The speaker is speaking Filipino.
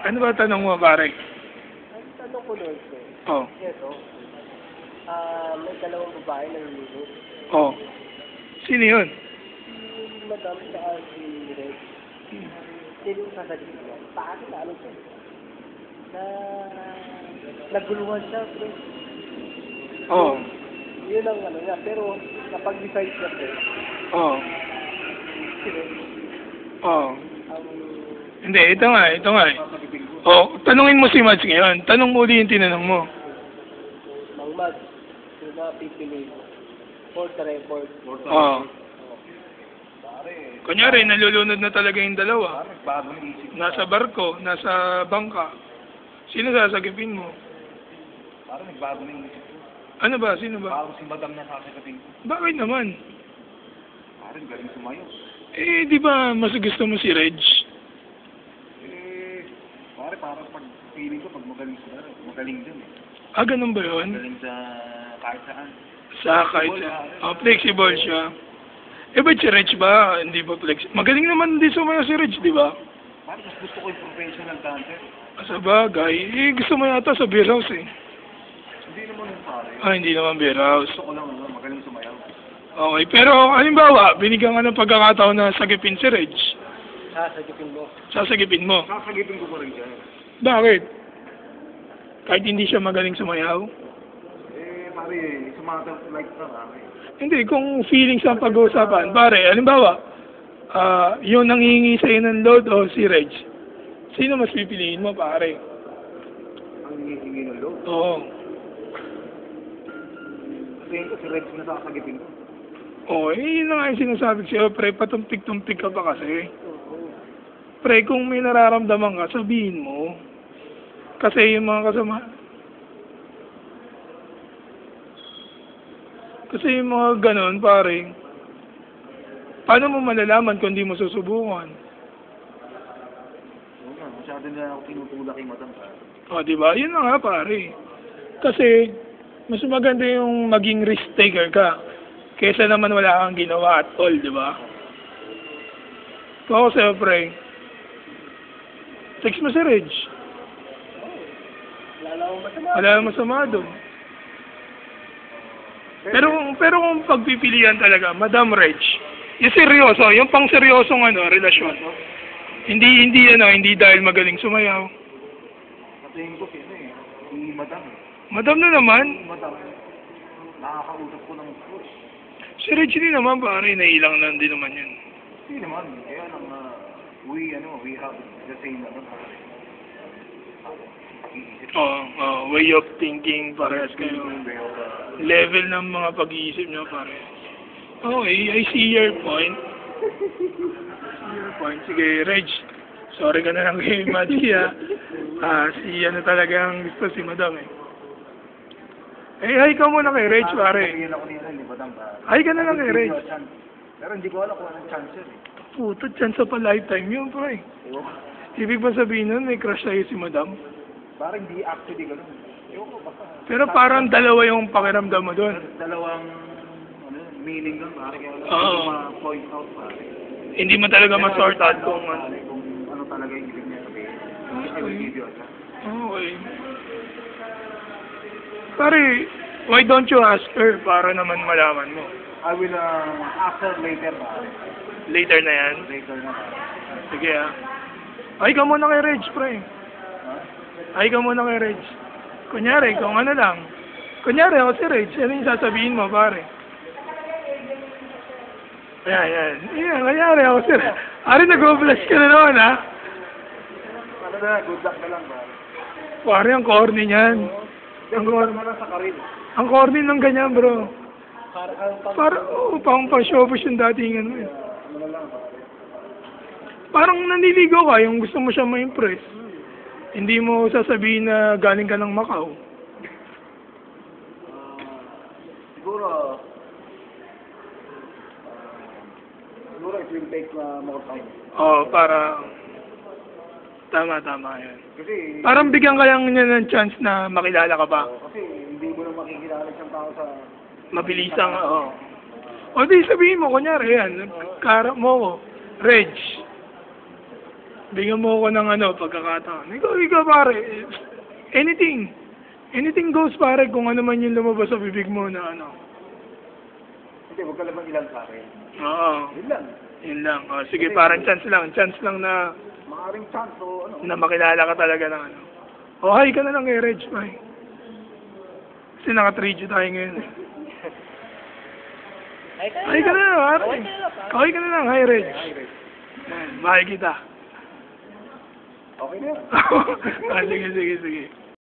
Ano ba tanong mo, pare? Ang tanong ko doon, sir. Oh. Ito, may dalawang babae na nilulog. Oh. Sino yun? Si Madam sa si Red. Sino yung sasabihin niya? Paano na ano siya? Naguluhan siya, sir. Oh. Yun ang ano niya. Pero, napag-decide siya, sir. Oh. Si Red. Oh. Ang Hindi, ito nga eh. Oh, tanungin mo si Mads ngayon. Tanong mo uli yung tinanong mo. Mang Mag. Sino na pipili? For the record. Oh. Kunyari, nalulunod na talaga yung dalawa. Bago ng isip. Nasa barko, nasa bangka. Sino sasagipin mo? Parang nagbago ng isip. Ano ba? Sino ba? Parang si Madam na sasagapin ko. Bakit naman? Parang galing sumayo. Eh, di ba mas gusto mo si Reg? Parang pag feeling ko, pag magaling sila, magaling din eh. Ah, ganun ba yun? Magaling sa kahit saan. Kahit sa... flexible siya. Eh, ba't si Reg ba? Hindi ba flexible? Magaling naman din sumayo si Reg, di ba? Parang mas gusto ko yung professional dancer. Sa bagay. Eh, gusto mo yata sa beer house eh. Hindi naman yung pare. Ah, hindi naman beer house. Gusto ko lang magaling sumayaw. Okay, pero halimbawa, binigyan ka ng pagkakataon na sagipin si Reg. Sasagipin mo. Sasagipin mo. Sasagipin ko pa rin siya. Bakit? Kahit hindi siya magaling sumayaw? Pare, sumata like ka pare. Hindi, kung feelings ang pag-uusapan. Pare, halimbawa, yun ang hihingi sa'yo ng load o si Reg. Sino mas pipiliin mo, pare? Ang hinihingi ng load. Oo. Tingin ko si Reg na sasagipin ko. Oo, yun na nga yung sinasabi sa'yo, pre, patumpik-tumpik ka pa kasi. Pre, kung may nararamdaman ka, sabihin mo. Kasi yung mga kasama... Kasi yung mga ganon, pare, paano mo malalaman kung di mo susubukan? Oo nga, masyado na ako tinutulak kay Madam pare. O, di ba? Yun na nga, pare. Kasi, mas maganda yung maging risk taker ka kesa naman wala kang ginawa at all, di ba? Kung ako sa'yo, pre, text mo si Reg. Wala akong masama doon. Pero kung pagpipilian talaga, Madam Reg, yung seryoso, yung pang seryosong relasyon. Hindi dahil magaling sumayaw. Tingin ko sino eh, si Madam. Madam na naman. Madam, nakakausap ko ng coach. Si Reg din naman, pare, nailang lang din naman yun. Hindi naman, kaya lang we have the same Way of thinking, parehas kayo. Level ng mga pag-iisip nyo, pare. Okay, I see your point. Sige, Reg. Sorry ka na lang kay Madi, ha. Si talagang gusto si Madam, eh. Hi ka muna kay Reg, pare. Hi ka na lang kay Reg. Pero hindi ko alam kung anong chance yun, eh. Puto, chance pa lifetime yun, pare. Ibig ba sabihin nun, may crush sa'yo si Madam? Parang hindi actually gano'n. Ewan ko, basta. Pero parang dalawa yung pakiramdam mo doon. Dalawang meaning lang, pare. Kaya Oo. ma-point out, pare. Hindi mo talaga ma-sort out kung Kung ano talaga yung ibig niya sabihin. I will give you a chance. Okay. Pare, why don't you ask her para naman malaman mo? I will ask her later, pare. Later na yan? Later na, pare. Sige, ha. Ay ka muna kay Reg, pre. Ay ka muna kay Reg. Kunyari, kung ano lang. Kunyari, ako si Reg. Ano yung sasabihin mo, pare? Yan. Kunyari, ako si Reg. Ari, nag-flash ka na naman, ha? Ano na, good luck na lang, pare. Pare, ang corny niyan. Ang corny na lang sa karin. Ang corny ng ganyan, bro. Pang showbiz yung datingan mo, eh. Ano na lang, pare. Parang naniligaw ka, yung gusto mo siya ma-impress. Hindi mo sasabihin na galing ka ng Macau. Siguro it will take more time. Para... Tama yan. Kasi, Parang bigyan ka lang niya ng chance na makilala ka pa. kasi hindi mo na makikilala isang tao sa... Mabilisang, O di sabihin mo, kunyari yan, karap mo ko, Reg. Bigyan mo ako ng pagkakataon. Ikaw pare. Anything. Anything goes pare kung ano man yung lumabas sa bibig mo na Hindi, huwag ka naman ilang sa akin. Oo. Yun lang. Yun lang. O, sige, parang chance lang na Makaring chance o ano. na makilala ka talaga ng O, hi ka na lang kay Reg, bye. Kasi naka-3G tayo ngayon eh. Hi ka na lang, pare. Hi ka na lang, hi Reg. Bye kita. Okay na yun. Sige.